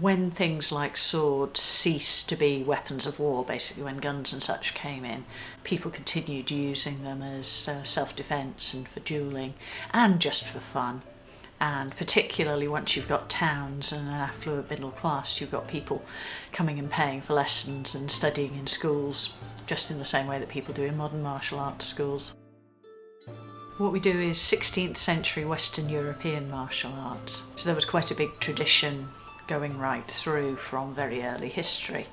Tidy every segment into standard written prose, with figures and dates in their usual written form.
When things like swords ceased to be weapons of war, basically when guns and such came in, people continued using them as self-defence and for duelling and just for fun. And particularly once you've got towns and an affluent middle class, you've got people coming and paying for lessons and studying in schools, just in the same way that people do in modern martial arts schools. What we do is 16th century Western European martial arts. So there was quite a big tradition going right through from very early history.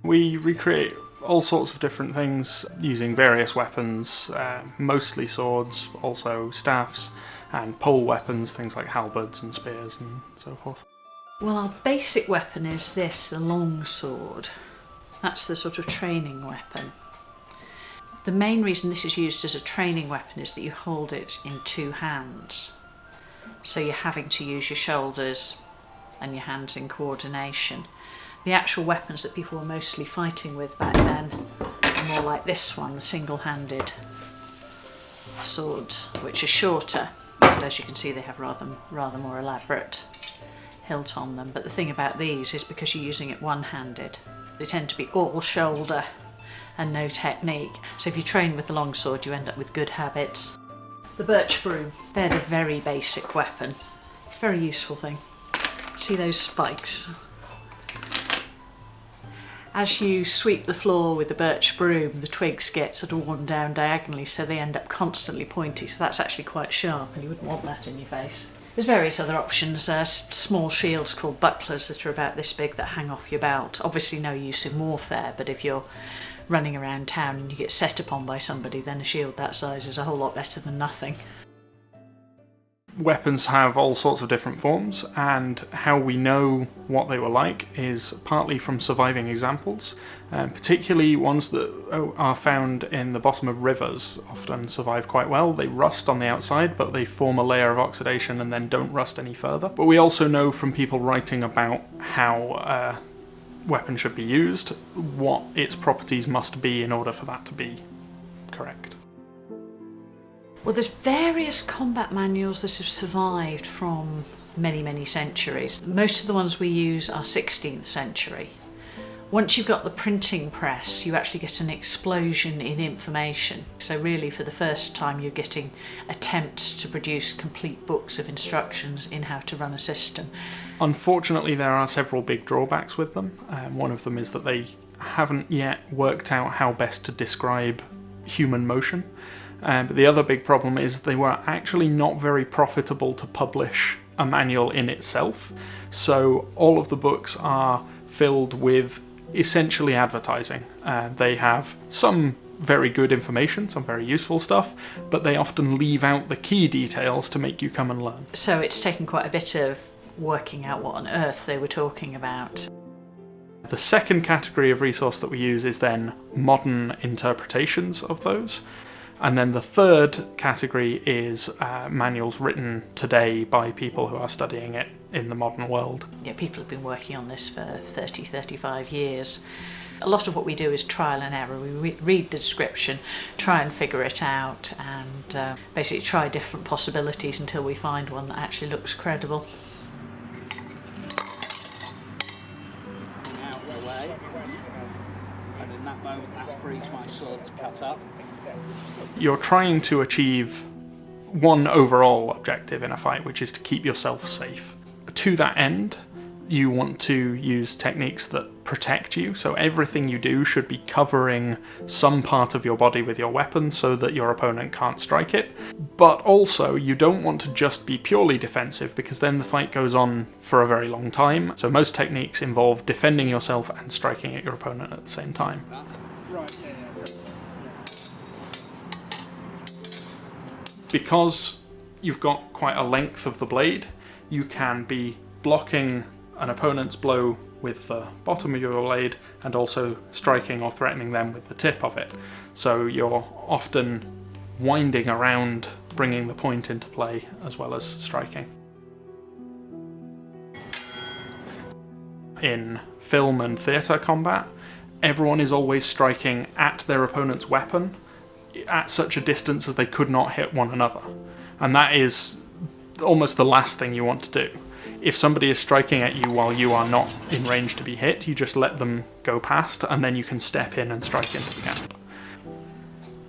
We recreate all sorts of different things using various weapons, mostly swords, also staffs, and pole weapons, things like halberds and spears and so forth. Well, our basic weapon is this, the long sword. That's the sort of training weapon. The main reason this is used as a training weapon is that you hold it in two hands. So you're having to use your shoulders and your hands in coordination. The actual weapons that people were mostly fighting with back then are more like this one, the single-handed swords, which are shorter, and as you can see they have rather more elaborate hilt on them. But the thing about these is because you're using it one-handed, they tend to be all shoulder and no technique. So if you train with the long sword you end up with good habits. The birch broom, they're the very basic weapon. Very useful thing. See those spikes? As you sweep the floor with the birch broom, the twigs get sort of worn down diagonally, so they end up constantly pointy, so that's actually quite sharp and you wouldn't want that in your face. There's various other options, small shields called bucklers that are about this big that hang off your belt. Obviously no use in warfare, but if you're running around town and you get set upon by somebody, then a shield that size is a whole lot better than nothing. Weapons have all sorts of different forms, and how we know what they were like is partly from surviving examples, particularly ones that are found in the bottom of rivers often survive quite well. They rust on the outside, but they form a layer of oxidation and then don't rust any further. But we also know from people writing about how weapon should be used, what its properties must be in order for that to be correct. Well, there's various combat manuals that have survived from many centuries. Most of the ones we use are 16th century. Once you've got the printing press, you actually get an explosion in information. So really, for the first time, you're getting attempts to produce complete books of instructions in how to run a system. Unfortunately, there are several big drawbacks with them. One of them is that they haven't yet worked out how best to describe human motion. But the other big problem is they were actually not very profitable to publish a manual in itself. So all of the books are filled with essentially advertising. They have some very good information, some very useful stuff, but they often leave out the key details to make you come and learn. So it's taken quite a bit of working out what on earth they were talking about. The second category of resource that we use is then modern interpretations of those. And then the third category is manuals written today by people who are studying it in the modern world. Yeah, people have been working on this for 30, 35 years. A lot of what we do is trial and error. We read the description, try and figure it out, and basically try different possibilities until we find one that actually looks credible. Out the way, and in that moment that frees my sword to cut up. You're trying to achieve one overall objective in a fight, which is to keep yourself safe. To that end, you want to use techniques that protect you, so everything you do should be covering some part of your body with your weapon so that your opponent can't strike it. But also, you don't want to just be purely defensive, because then the fight goes on for a very long time. So most techniques involve defending yourself and striking at your opponent at the same time. Because you've got quite a length of the blade, you can be blocking an opponent's blow with the bottom of your blade and also striking or threatening them with the tip of it. So you're often winding around, bringing the point into play as well as striking. in film and theatre combat, everyone is always striking at their opponent's weapon at such a distance as they could not hit one another. And that is almost the last thing you want to do. If somebody is striking at you while you are not in range to be hit, you just let them go past, and then you can step in and strike into the gap.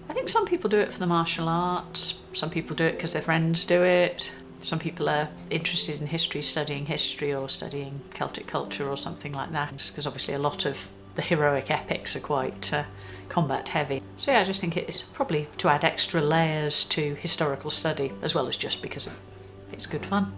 I think some people do it for the martial arts, some people do it because their friends do it, some people are interested in history, studying history or studying Celtic culture or something like that, because obviously a lot of the heroic epics are quite combat heavy. So yeah, I just think it's probably to add extra layers to historical study, as well as just because it's good fun.